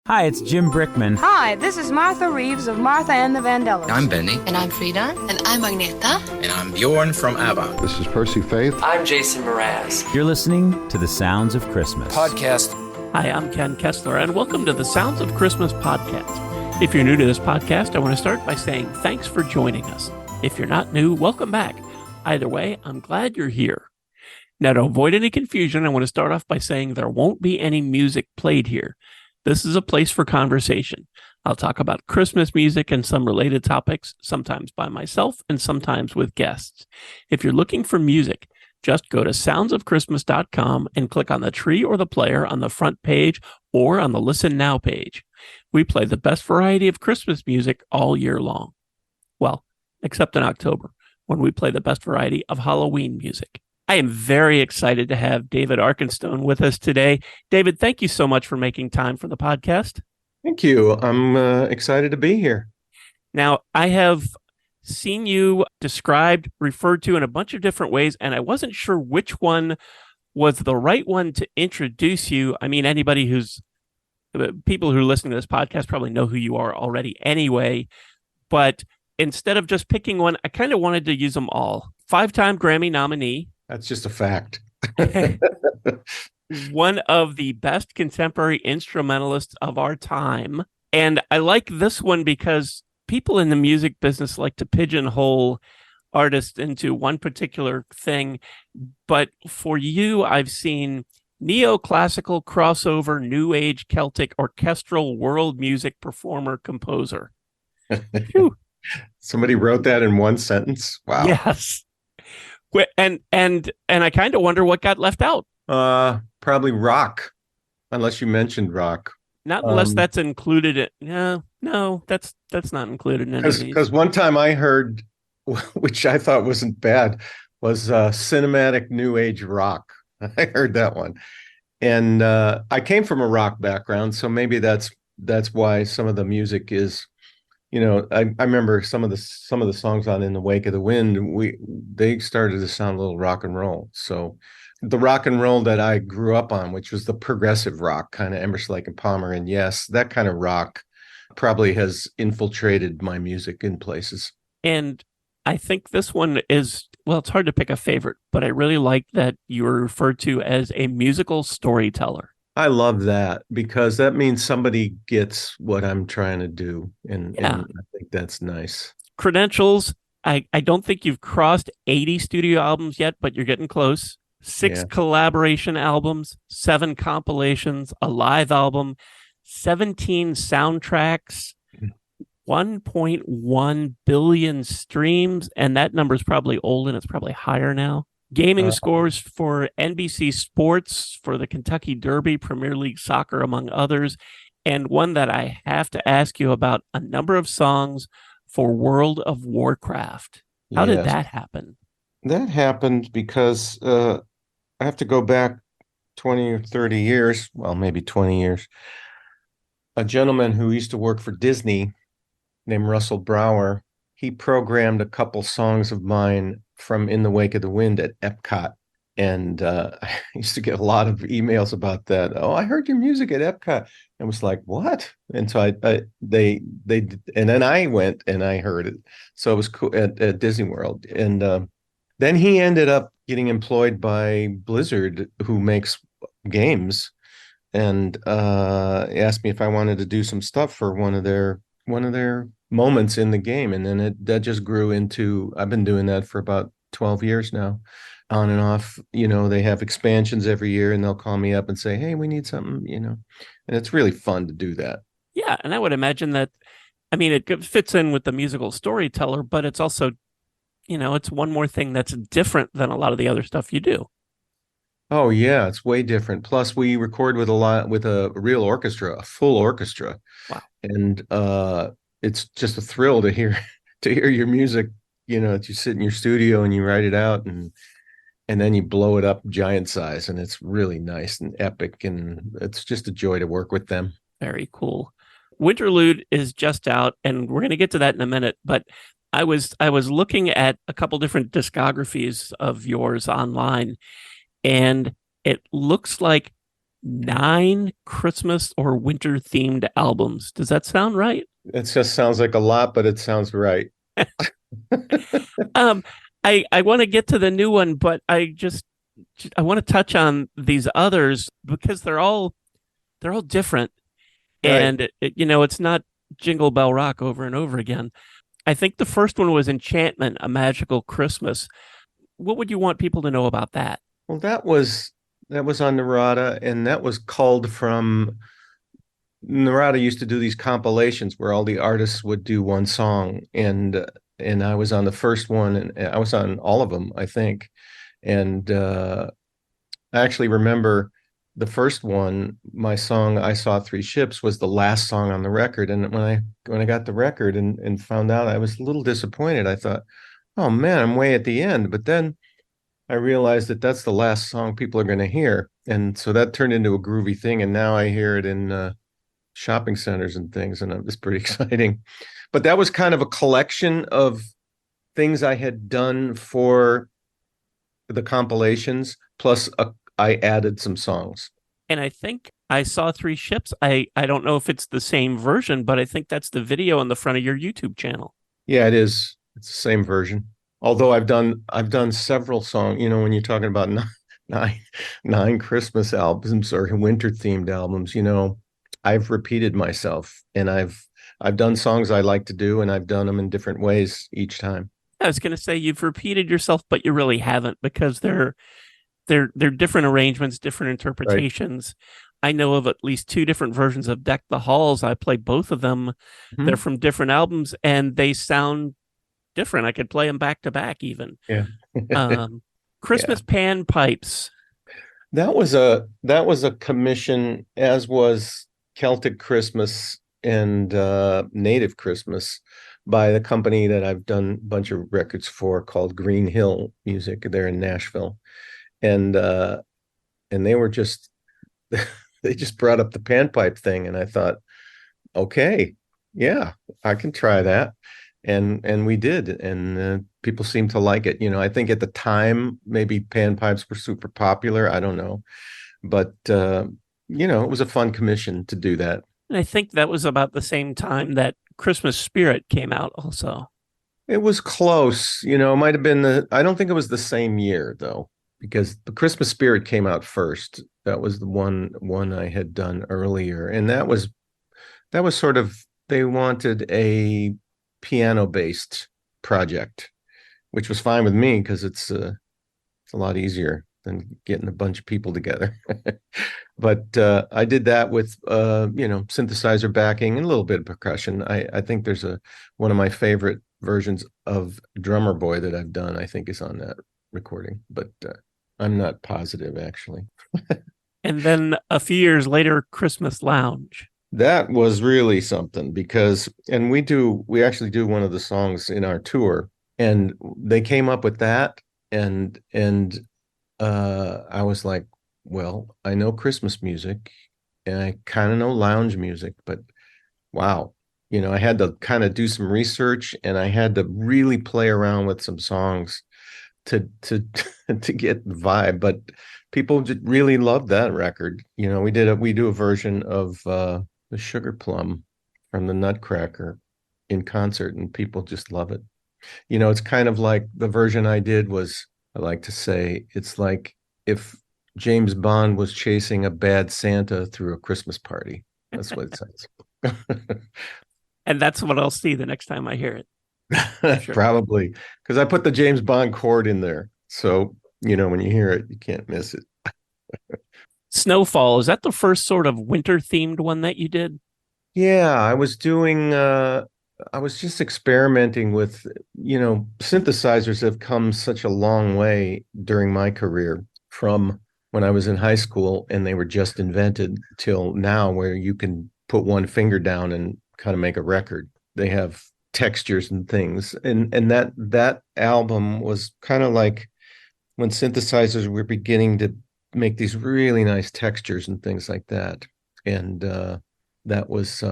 Hi, it's Jim Brickman. Hi, this is Martha Reeves of Martha and the Vandellas. I'm Benny. And I'm Frida. And I'm Agneta. And I'm Bjorn from ABBA. This is Percy Faith. I'm Jason Mraz. You're listening to The Sounds of Christmas Podcast. Hi, I'm Ken Kessler, and welcome to the Sounds of Christmas podcast. If you're new to this podcast, I want to start by saying thanks for joining us. If you're not new, welcome back. Either way, I'm glad you're here. Now, to avoid any confusion, I want to start off by saying there won't be any music played here. This is a place for conversation. I'll talk about Christmas music and some related topics, sometimes by myself and sometimes with guests. If you're looking for music, just go to soundsofchristmas.com and click on the tree or the player on the front page or on the Listen Now page. We play the best variety of Christmas music all year long. Well, except in October, when we play the best variety of Halloween music. I am very excited to have David Arkenstone with us today. David, thank you so much for making time for the podcast. Thank you. I'm excited to be here. Now, I have seen you described, referred to in a bunch of different ways, and I wasn't sure which one was the right one to introduce you. I mean, people who are listening to this podcast probably know who you are already anyway, but instead of just picking one, I kind of wanted to use them all. 5-time Grammy nominee. That's just a fact. One of the best contemporary instrumentalists of our time. And I like this one because people in the music business like to pigeonhole artists into one particular thing. But for you, I've seen neoclassical, crossover, new age, Celtic, orchestral, world music performer, composer. Somebody wrote that in one sentence. Wow. Yes. And I kind of wonder what got left out. Probably rock, unless you mentioned rock. Not unless that's included. No, that's not included in any of these. Because one time I heard, which I thought wasn't bad, was cinematic new age rock. I heard that one, and I came from a rock background, so maybe that's why some of the music is. You know, I remember some of the songs on In the Wake of the Wind, they started to sound a little rock and roll. So the rock and roll that I grew up on, which was the progressive rock, kind of Emerson, Lake and Palmer, and Yes, that kind of rock probably has infiltrated my music in places. And I think this one is, well, it's hard to pick a favorite, but I really like that you were referred to as a musical storyteller. I love that because that means somebody gets what I'm trying to do. And I think that's nice. Credentials. I don't think you've crossed 80 studio albums yet, but you're getting close. 6 collaboration albums, 7 compilations, a live album, 17 soundtracks, 1.1 billion streams. And that number is probably old and it's probably higher now. Gaming scores for NBC Sports, for the Kentucky Derby, Premier League Soccer, among others. And one that I have to ask you about, a number of songs for World of Warcraft. How did that happen? That happened because I have to go back 20 or 30 years, well, maybe 20 years. A gentleman who used to work for Disney named Russell Brower, he programmed a couple songs of mine from In the Wake of the Wind at Epcot. And I used to get a lot of emails about that. Oh, I heard your music at Epcot. I was like, what? And so they and then I went and I heard it. So it was cool at Disney World. And then he ended up getting employed by Blizzard, who makes games, and asked me if I wanted to do some stuff for one of their moments in the game. And then that just grew into, I've been doing that for about 12 years now, on and off. You know, they have expansions every year and they'll call me up and say, hey, we need something, you know, and it's really fun to do that. Yeah. And I would imagine that, I mean, it fits in with the musical storyteller, but it's also, you know, it's one more thing that's different than a lot of the other stuff you do. Oh yeah, it's way different. Plus we record with a real orchestra, a full orchestra. Wow. And it's just a thrill to hear your music, you know, that you sit in your studio and you write it out and then you blow it up giant size, and it's really nice and epic, and it's just a joy to work with them. Very cool. Winterlüde is just out, and we're going to get to that in a minute, but I was looking at a couple different discographies of yours online, and it looks like 9 Christmas or winter themed albums. Does that sound right? It just sounds like a lot, but it sounds right. Um, I want to get to the new one, but I want to touch on these others because they're all different, Right. and it's not Jingle Bell Rock over and over again. I think the first one was Enchantment, A Magical Christmas. What would you want people to know about that? Well, that was on Narada, and that was culled from Narada used to do these compilations where all the artists would do one song, and I was on the first one, and I was on all of them, I think. And I actually remember the first one, my song "I Saw Three Ships" was the last song on the record. And when I got the record and found out, I was a little disappointed. I thought, oh man, I'm way at the end. But then I realized that that's the last song people are going to hear, and so that turned into a groovy thing. And now I hear it in shopping centers and things, and it's pretty exciting. But that was kind of a collection of things I had done for the compilations, plus I added some songs. And I think I Saw Three Ships. I don't know if it's the same version, but I think that's the video on the front of your YouTube channel. Yeah, it is. It's the same version. Although I've done several songs. When you're talking about nine, nine Christmas albums or winter themed albums, I've repeated myself, and I've done songs I like to do, and I've done them in different ways each time. I was going to say you've repeated yourself, but you really haven't because they're different arrangements, different Right. interpretations. I know of at least 2 different versions of Deck the Halls. I play both of them. They're Mhm. from different albums, and they sound different. I could play them back to back, even. Yeah. Um, Yeah. Christmas Pan Pipes. That was a commission, as was Celtic Christmas and Native Christmas, by the company that I've done a bunch of records for called Green Hill Music. They're in Nashville. And they were just they just brought up the panpipe thing, and I thought, okay, yeah, I can try that. And we did, and people seemed to like it. I think at the time maybe panpipes were super popular. I don't know, but it was a fun commission to do that. And I think that was about the same time that Christmas Spirit came out also. It was close. It might have been I don't think it was the same year though, because the Christmas Spirit came out first. That was the one I had done earlier, and that was sort of, they wanted a piano based project, which was fine with me because it's a lot easier than getting a bunch of people together. But I did that with synthesizer backing and a little bit of percussion. I think there's one of my favorite versions of Drummer Boy that I've done, I think, is on that recording, but I'm not positive actually. And then a few years later, Christmas Lounge. That was really something because, and we actually do one of the songs in our tour, and they came up with that, and I was like, well, I know Christmas music and I kind of know lounge music, but wow, I had to kind of do some research, and I had to really play around with some songs to to get the vibe. But people really loved that record. We do a version of the Sugar Plum from the Nutcracker in concert, and people just love it. It's kind of like the version I did was, I like to say, it's like if James Bond was chasing a bad Santa through a Christmas party. That's what it sounds. And that's what I'll see the next time I hear it. Sure. Probably because I put the James Bond chord in there. So, when you hear it, you can't miss it. Snowfall, is that the first sort of winter themed one that you did? Yeah, I was just experimenting with, synthesizers have come such a long way during my career, from when I was in high school and they were just invented till now, where you can put one finger down and kind of make a record. They have textures and things. And that album was kind of like when synthesizers were beginning to make these really nice textures and things like that. And that was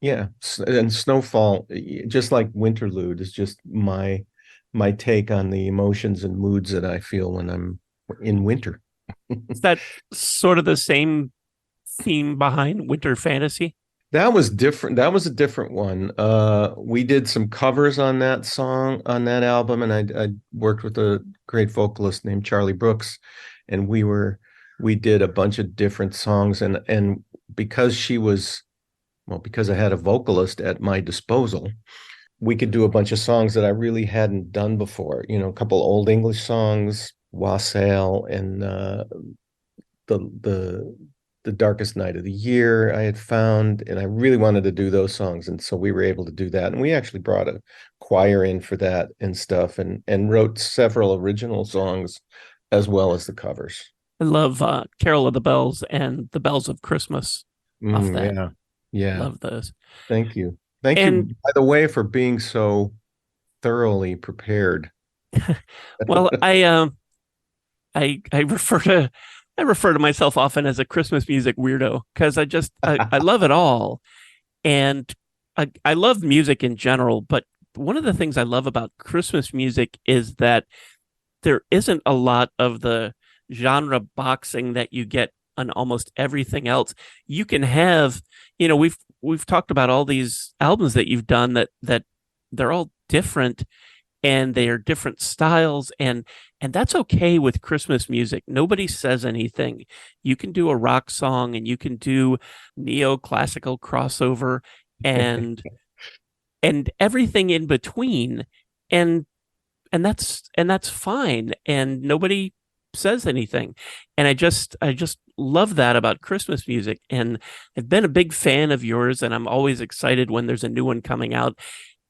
yeah. And Snowfall, just like Winterlüde, is just my take on the emotions and moods that I feel when I'm in winter. Is that sort of the same theme behind Winter Fantasy? That was different. That was a different one. We did some covers on that song, on that album, and I worked with a great vocalist named Charlie Brooks, and we did a bunch of different songs, and because because I had a vocalist at my disposal, we could do a bunch of songs that I really hadn't done before. You know, a couple old English songs, Wassail, and the Darkest Night of the Year I had found, and I really wanted to do those songs, and so we were able to do that. And we actually brought a choir in for that and stuff, and wrote several original songs as well as the covers. I love Carol of the Bells and The Bells of Christmas off that. Yeah, yeah. Love those. Thank you. Thank And you, by the way, for being so thoroughly prepared. well, I refer to myself often as a Christmas music weirdo because I love it all. And I love music in general, but one of the things I love about Christmas music is that there isn't a lot of the genre boxing that you get on almost everything else. You can have, we've talked about all these albums that you've done that they're all different and they are different styles, and that's okay with Christmas music. Nobody says anything. You can do a rock song and you can do neoclassical crossover and everything in between, and that's fine, and nobody says anything. And I just love that about Christmas music, and I've been a big fan of yours, and I'm always excited when there's a new one coming out.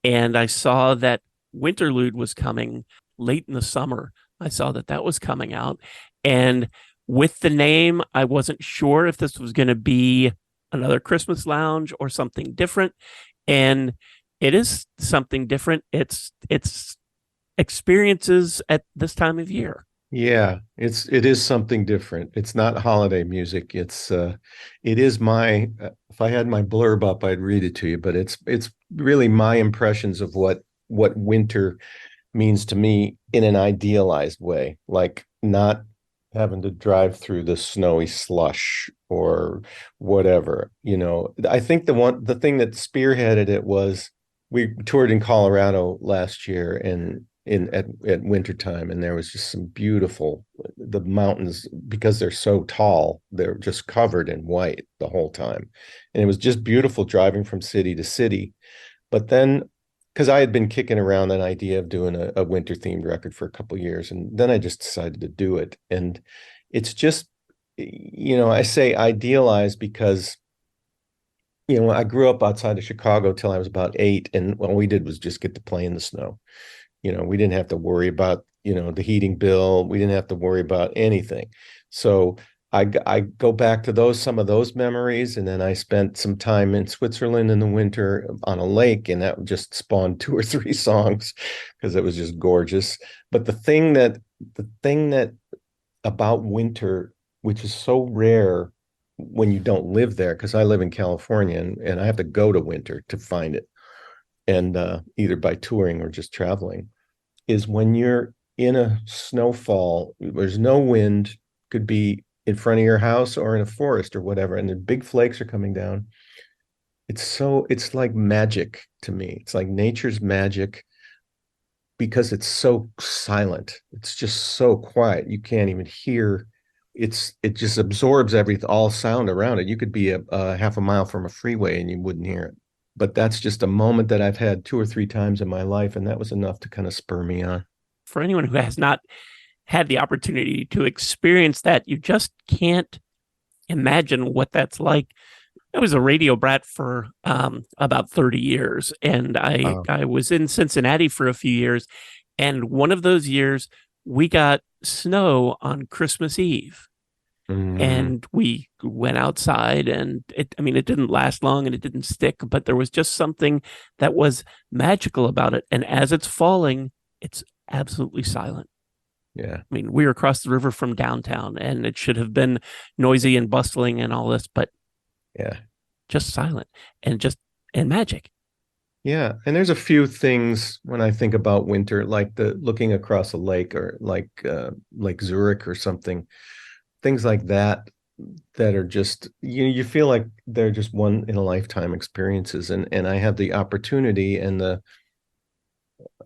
And I saw that Winterlüde was coming late in the summer. I saw that was coming out, and with the name, I wasn't sure if this was going to be another Christmas lounge or something different, and it is something different. It's experiences at this time of year. Yeah, it is something different. It's not holiday music. It is my, if I had my blurb up, I'd read it to you, but it's really my impressions of what winter means to me in an idealized way, like not having to drive through the snowy slush or whatever. I think the thing that spearheaded it was we toured in Colorado last year at wintertime, and there was just some the mountains, because they're so tall, they're just covered in white the whole time. And it was just beautiful driving from city to city. But then, because I had been kicking around that idea of doing a winter themed record for a couple of years, and then I just decided to do it. And it's just, I say idealized because, I grew up outside of Chicago till I was about 8, and all we did was just get to play in the snow. We didn't have to worry about, the heating bill. We didn't have to worry about anything. So I go back to some of those memories. And then I spent some time in Switzerland in the winter on a lake, and that just spawned 2 or 3 songs because it was just gorgeous. But the thing that about winter, which is so rare when you don't live there, because I live in California and I have to go to winter to find it, and either by touring or just traveling, is when you're in a snowfall, there's no wind, could be in front of your house or in a forest or whatever, and the big flakes are coming down. It's like magic to me. It's like nature's magic, because it's so silent. It's just so quiet. You can't even hear. It just absorbs all sound around it. You could be a half a mile from a freeway and you wouldn't hear it. But that's just a moment that I've had 2 or 3 times in my life, and that was enough to kind of spur me on. For anyone who has not had the opportunity to experience that, you just can't imagine what that's like. I was a radio brat for about 30 years, and I was in Cincinnati for a few years, and one of those years we got snow on Christmas Eve. And we went outside, and it didn't last long and it didn't stick, but there was just something that was magical about it. And as it's falling, it's absolutely silent. Yeah. We were across the river from downtown, and it should have been noisy and bustling and all this, but yeah, just silent and magic. Yeah. And there's a few things when I think about winter, like looking across a lake, or like Lake Zurich or something. Things like that that are just, you feel like they're just one in a lifetime experiences. And I have the opportunity and the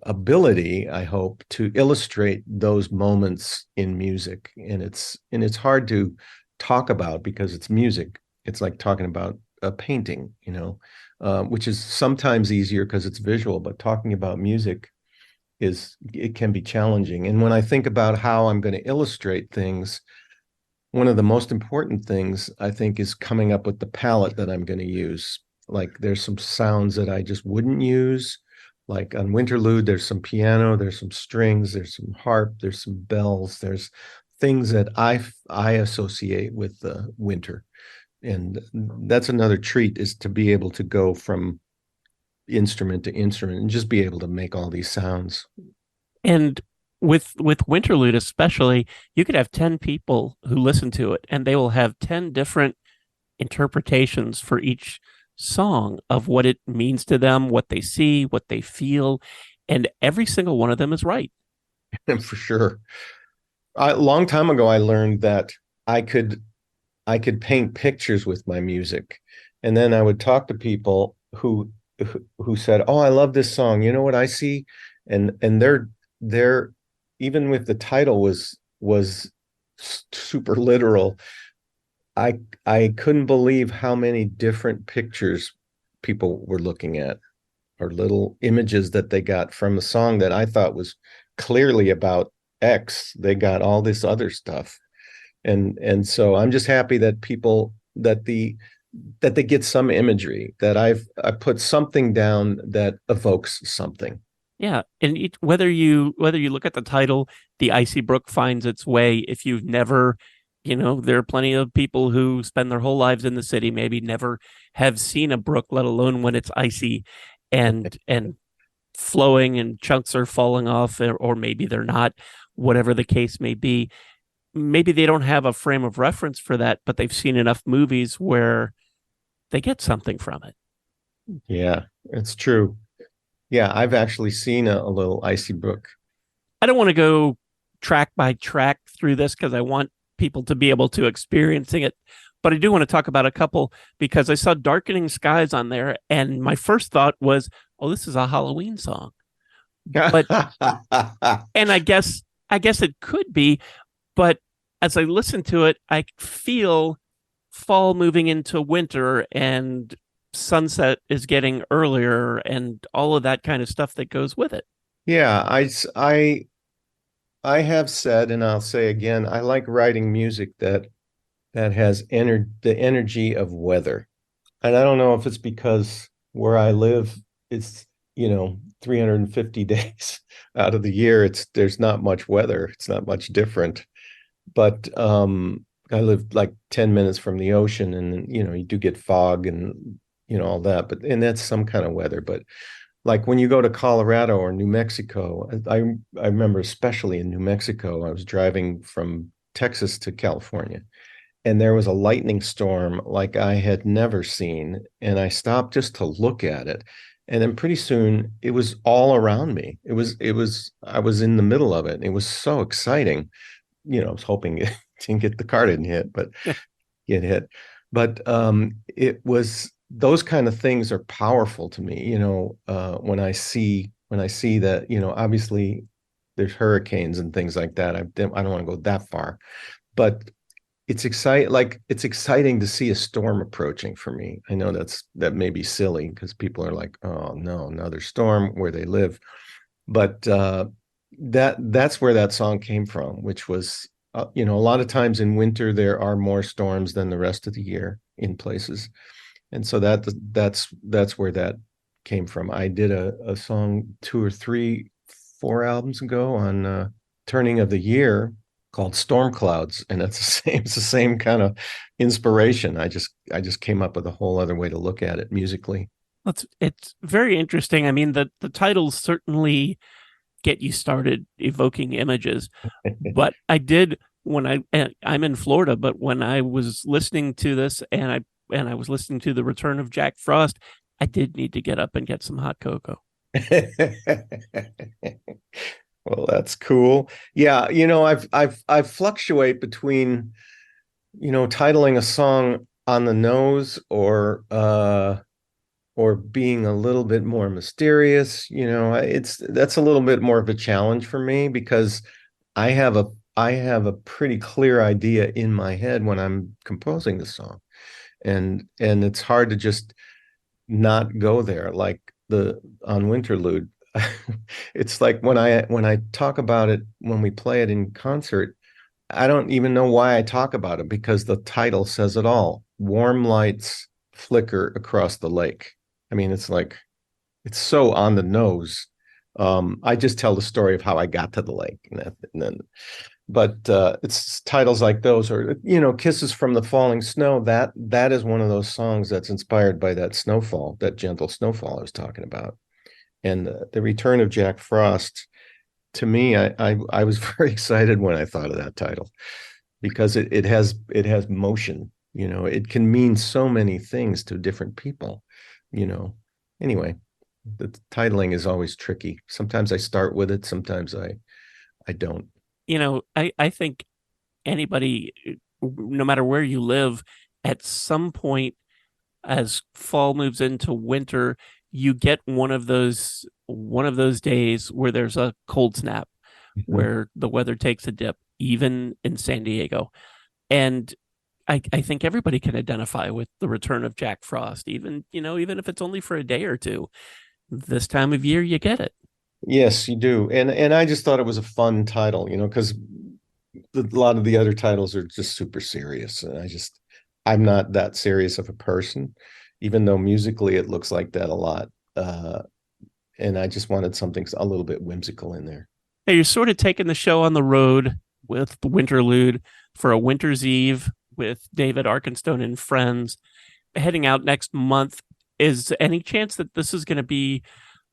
ability, I hope, to illustrate those moments in music. And it's hard to talk about because it's music. It's like talking about a painting, which is sometimes easier because it's visual, but talking about music it can be challenging. And when I think about how I'm going to illustrate things, one of the most important things I think is coming up with the palette that I'm going to use. Like there's some sounds that I just wouldn't use. Like on Winterlüde, there's some piano, there's some strings, there's some harp, there's some bells, there's things that I associate with the winter. And that's another treat, is to be able to go from instrument to instrument and just be able to make all these sounds. And with Winterlude especially, you could have 10 people who listen to it and they will have 10 different interpretations for each song of what it means to them, what they see, what they feel, and every single one of them is right. For sure. A long time ago, I learned that I could paint pictures with my music, and then I would talk to people who said, "Oh, I love this song. You know what I see?" And they're even with the title was super literal. I couldn't believe how many different pictures people were looking at, or little images that they got from a song that I thought was clearly about X. They got all this other stuff. And so I'm just happy that people that they get some imagery, that I put something down that evokes something. Yeah, and whether you look at the title, The Icy Brook Finds Its Way, if you've never, there are plenty of people who spend their whole lives in the city, maybe never have seen a brook, let alone when it's icy and flowing and chunks are falling off, or maybe they're not, whatever the case may be. Maybe they don't have a frame of reference for that, but they've seen enough movies where they get something from it. Yeah, it's true. Yeah, I've actually seen a little icy brook. I don't want to go track by track through this because I want people to be able to experiencing it, but I do want to talk about a couple because I saw Darkening Skies on there, and my first thought was, oh, this is a Halloween song. But and I guess it could be, but as I listen to it, I feel fall moving into winter and sunset is getting earlier and all of that kind of stuff that goes with it. Yeah, I have said, and I'll say again, I like writing music that has the energy of weather. And I don't know if it's because where I live, it's 350 days out of the year, there's not much weather. It's not much different. But I live like 10 minutes from the ocean, and you do get fog and all that, and that's some kind of weather. But like when you go to Colorado or New Mexico, I remember especially in New Mexico, I was driving from Texas to California, and there was a lightning storm like I had never seen, and I stopped just to look at it. And then pretty soon it was all around me. I was in the middle of it. And it was so exciting. I was hoping it didn't get, the car didn't hit, but get hit. But it was, those kind of things are powerful to me. When I see that, obviously there's hurricanes and things like that. I don't want to go that far, but it's exciting to see a storm approaching for me. I know that may be silly because people are like, oh no, another storm where they live. But that's where that song came from, which was, a lot of times in winter, there are more storms than the rest of the year in places. And so that's where that came from. I did a song 4 albums ago on Turning of the Year called Storm Clouds, and it's the same kind of inspiration. I just came up with a whole other way to look at it musically. It's very interesting. I mean, the titles certainly get you started evoking images, but I did I'm in Florida, but when I was listening to this and I was listening to The Return of Jack Frost, I did need to get up and get some hot cocoa. Well, that's cool. Yeah, I fluctuate between titling a song on the nose or being a little bit more mysterious, that's a little bit more of a challenge for me because I have a I have a pretty clear idea in my head when I'm composing the song. And it's hard to just not go there like the on Winterlude. It's like when I talk about it when we play it in concert, I don't even know why I talk about it because the title says it all. Warm lights flicker across the lake. I mean, it's so on the nose. I just tell the story of how I got to the lake, and then, but it's titles like those, or "Kisses from the Falling Snow." That is one of those songs that's inspired by that snowfall, that gentle snowfall I was talking about, and the return of Jack Frost. To me, I was very excited when I thought of that title because it has motion. It can mean so many things to different people. You know. Anyway, the titling is always tricky. Sometimes I start with it, sometimes I don't. I think anybody, no matter where you live, at some point as fall moves into winter, you get one of those days where there's a cold snap, where the weather takes a dip, even in San Diego. And I think everybody can identify with the return of Jack Frost, even if it's only for a day or two. This time of year, you get it. Yes, you do. And I just thought it was a fun title, because a lot of the other titles are just super serious. And I'm not that serious of a person, even though musically it looks like that a lot. And I just wanted something a little bit whimsical in there. Hey, you're sort of taking the show on the road with the Winterlude for a winter's eve with David Arkenstone and friends, heading out next month. Is any chance that this is going to be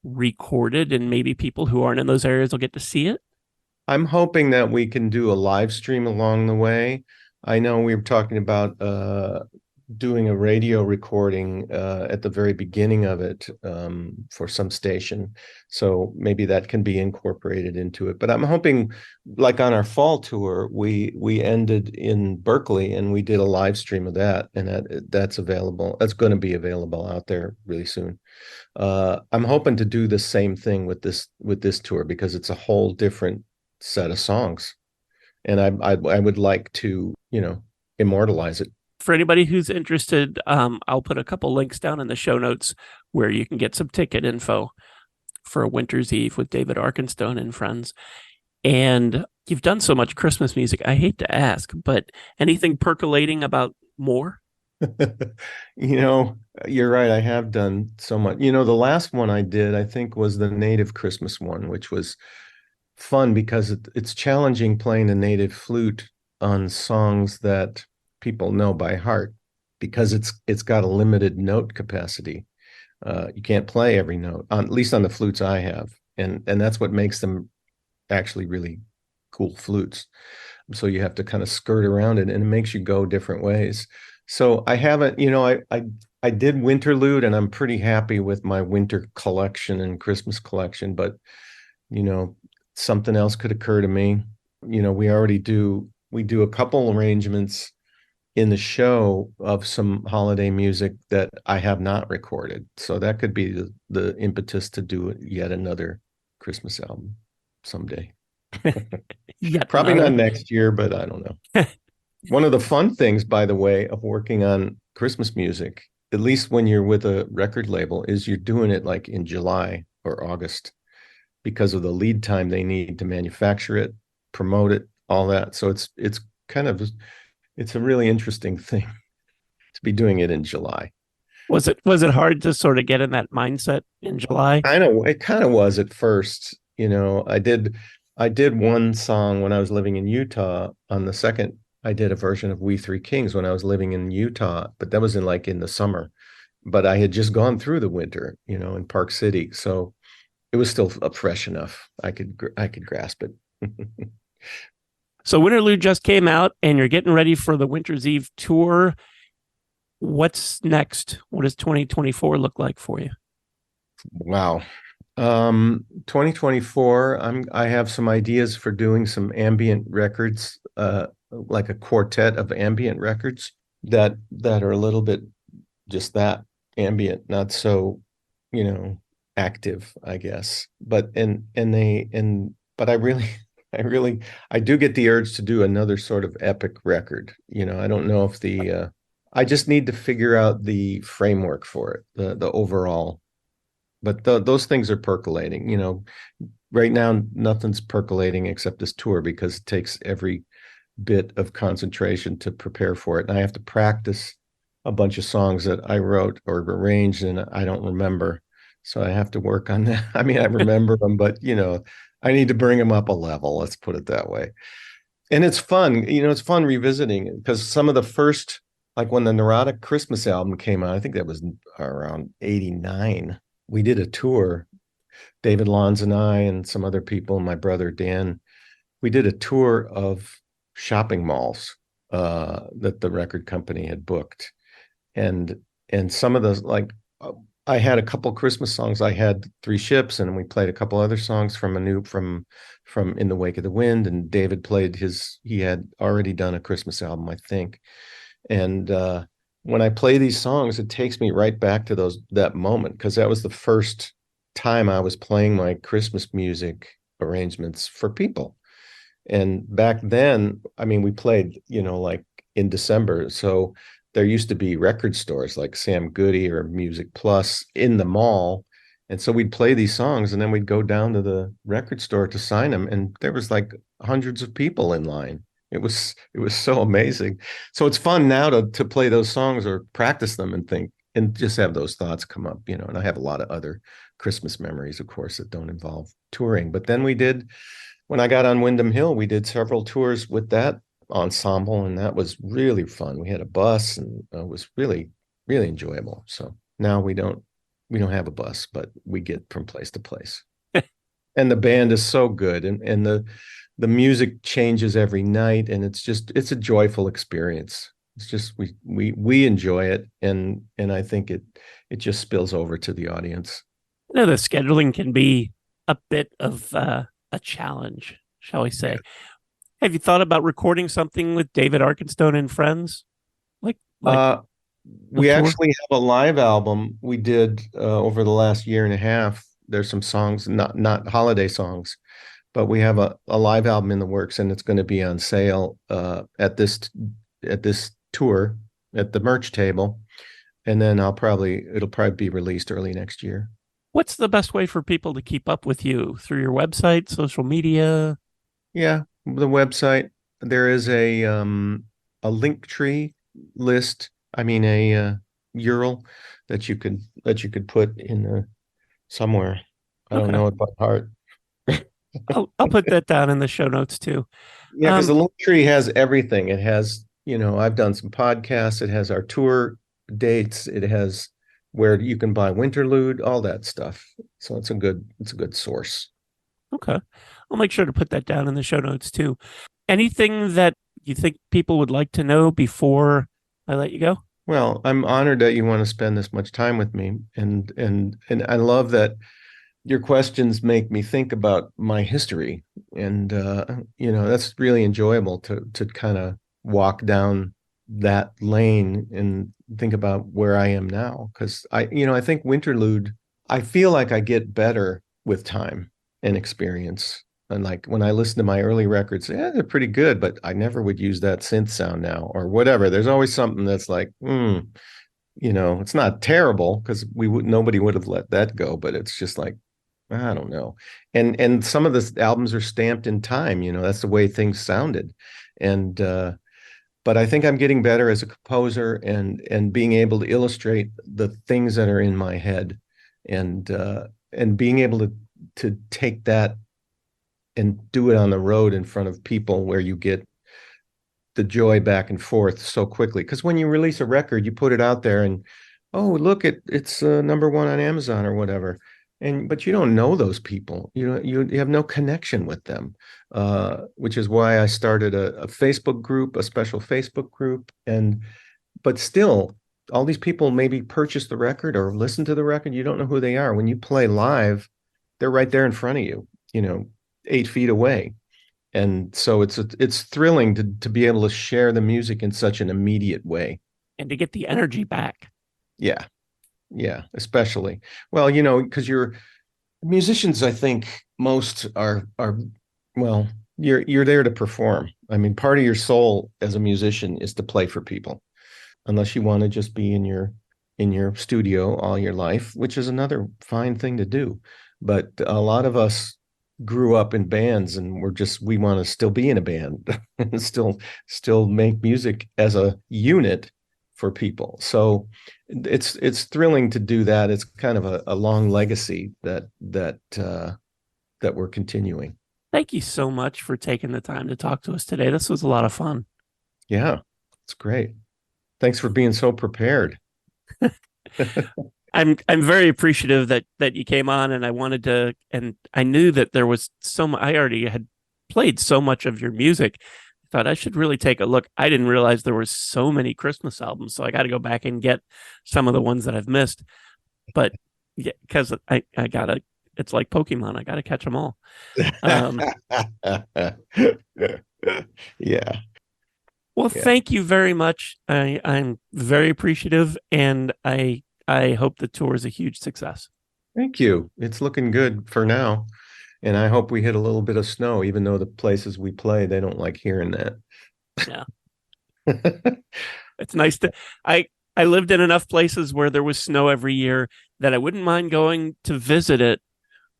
recorded and maybe people who aren't in those areas will get to see it? I'm hoping that we can do a live stream along the way. I know we were talking about doing a radio recording at the very beginning of it for some station. So maybe that can be incorporated into it. But I'm hoping, like on our fall tour, we ended in Berkeley and we did a live stream of that, and that's available. That's going to be available out there really soon. I'm hoping to do the same thing with this tour because it's a whole different set of songs, and I would like to immortalize it. For anybody who's interested, I'll put a couple links down in the show notes where you can get some ticket info for a winter's eve with David Arkenstone and friends. And you've done so much Christmas music. I hate to ask, but anything percolating about more? You're right. I have done so much. The last one I did, I think, was the native Christmas one, which was fun because it's challenging playing the native flute on songs that people know by heart because it's got a limited note capacity. You can't play every note, at least on the flutes I have, and that's what makes them actually really cool flutes. So you have to kind of skirt around it, and it makes you go different ways. So I haven't, I did Winterlude, and I'm pretty happy with my winter collection and Christmas collection, but something else could occur to me. We do a couple arrangements in the show of some holiday music that I have not recorded. So that could be the impetus to do yet another Christmas album someday. Probably not next year, but I don't know. One of the fun things, by the way, of working on Christmas music, at least when you're with a record label, is you're doing it like in July or August because of the lead time they need to manufacture it, promote it, all that. So it's a really interesting thing to be doing it in July. Was it hard to sort of get in that mindset in July? It kind of was at first. I did one song when I was living in Utah. On the second, I did a version of We Three Kings when I was living in Utah, but that was in the summer. But I had just gone through the winter, in Park City, so it was still fresh enough. I could grasp it. So Winterlude just came out, and you're getting ready for the Winter's Eve tour. What's next? What does 2024 look like for you? Wow. 2024, I have some ideas for doing some ambient records, like a quartet of ambient records that are a little bit just that ambient, not so, active, I guess. But but I really, I really, I do get the urge to do another sort of epic record. I don't know if I just need to figure out the framework for it, the overall. But those things are percolating. Right now nothing's percolating except this tour because it takes every bit of concentration to prepare for it. And I have to practice a bunch of songs that I wrote or arranged and I don't remember. So I have to work on that. I mean, I remember them, but I need to bring them up a level. Let's put it that way. And it's fun. It's fun revisiting it because some of the first, like when the Neurotic Christmas album came out, I think that was around 89. We did a tour, David Lons and I and some other people, my brother Dan, we did a tour of shopping malls that the record company had booked. And some of those, like I had a couple Christmas songs. I had Three Ships, and we played a couple other songs from In the Wake of the Wind. And David played he had already done a Christmas album, I think. And when I play these songs, it takes me right back to that moment, because that was the first time I was playing my Christmas music arrangements for people. And back then, I mean, we played, like in December. So there used to be record stores like Sam Goody or Music Plus in the mall. And so we'd play these songs and then we'd go down to the record store to sign them. And there was like hundreds of people in line. It was so amazing. So it's fun now to play those songs or practice them and think and just have those thoughts come up, and I have a lot of other Christmas memories, of course, that don't involve touring. But then when I got on Windham Hill, we did several tours with that ensemble, and that was really fun. We had a bus, and it was really, really enjoyable. So now we don't have a bus, but we get from place to place. And the band is so good, and the music changes every night, and it's a joyful experience. It's just we enjoy it, and I think it just spills over to the audience. The scheduling can be a bit of a challenge, shall we say. Yeah. Have you thought about recording something with David Arkenstone and friends? Like we actually have a live album we did over the last year and a half. There's some songs, not holiday songs, but we have a live album in the works, and it's going to be on sale at this tour at the merch table, and then it'll probably be released early next year. What's the best way for people to keep up with you? Through your website, social media? Yeah, the website. There is a Linktree list. I mean, a URL that you could put in somewhere. I don't know it by heart. I'll put that down in the show notes too. Yeah, because the Linktree has everything. It has, I've done some podcasts. It has our tour dates. It has where you can buy Winterlüde, all that stuff. So it's a good source. Okay. I'll make sure to put that down in the show notes too. Anything that you think people would like to know before I let you go? Well, I'm honored that you want to spend this much time with me. And I love that your questions make me think about my history. And, that's really enjoyable to kind of walk down that lane and think about where I am now. Because I think Winterlüde, I feel like I get better with time and experience. And like when I listen to my early records, they're pretty good, but I never would use that synth sound now or whatever. There's always something that's like, it's not terrible because nobody would have let that go, but it's just like, I don't know. And some of the albums are stamped in time, that's the way things sounded. And but I think I'm getting better as a composer and being able to illustrate the things that are in my head and being able to take that and do it on the road in front of people where you get the joy back and forth so quickly. Because when you release a record, you put it out there and, oh, look, it's number one on Amazon or whatever. But you don't know those people. You have no connection with them, which is why I started a Facebook group, a special Facebook group. But still, all these people maybe purchase the record or listen to the record. You don't know who they are. When you play live, they're right there in front of you, 8 feet away. And so it's thrilling to be able to share the music in such an immediate way. And to get the energy back. Yeah. Yeah, especially. Well, because you're musicians, I think most are well, you're there to perform. I mean, part of your soul as a musician is to play for people, unless you want to just be in your studio all your life, which is another fine thing to do. But a lot of us grew up in bands, and we want to still be in a band and still make music as a unit for people. So it's thrilling to do that. It's kind of a long legacy that we're continuing. Thank you so much for taking the time to talk to us today. This was a lot of fun. Yeah, it's great. Thanks for being so prepared. I'm very appreciative that you came on, and I knew that there was I already had played so much of your music. I thought I should really take a look. I didn't realize there were so many Christmas albums, so I got to go back and get some of the ones that I've missed. But yeah, because it's like Pokemon. I got to catch them all. Yeah. Well, thank you very much. I'm very appreciative, and I hope the tour is a huge success. Thank you. It's looking good for now. And I hope we hit a little bit of snow, even though the places we play, they don't like hearing that. Yeah. It's nice I lived in enough places where there was snow every year that I wouldn't mind going to visit it.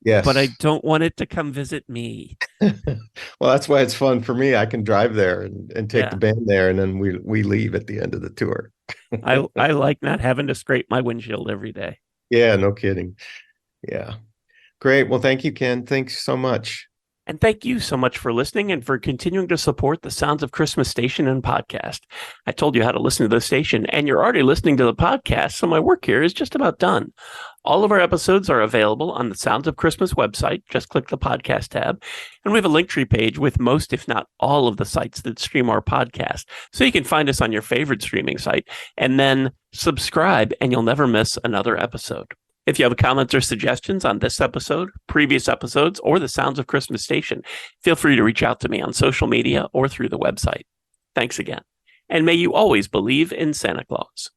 Yes. But I don't want it to come visit me. Well, that's why it's fun for me. I can drive there and take the band there, and then we leave at the end of the tour. I like not having to scrape my windshield every day. Yeah, no kidding. Yeah. Great. Well, thank you, Ken. Thanks so much. And thank you so much for listening and for continuing to support the Sounds of Christmas station and podcast. I told you how to listen to the station, and you're already listening to the podcast, so my work here is just about done. All of our episodes are available on the Sounds of Christmas website. Just click the podcast tab. And we have a Linktree page with most, if not all, of the sites that stream our podcast. So you can find us on your favorite streaming site and then subscribe, and you'll never miss another episode. If you have comments or suggestions on this episode, previous episodes, or the Sounds of Christmas station, feel free to reach out to me on social media or through the website. Thanks again. And may you always believe in Santa Claus.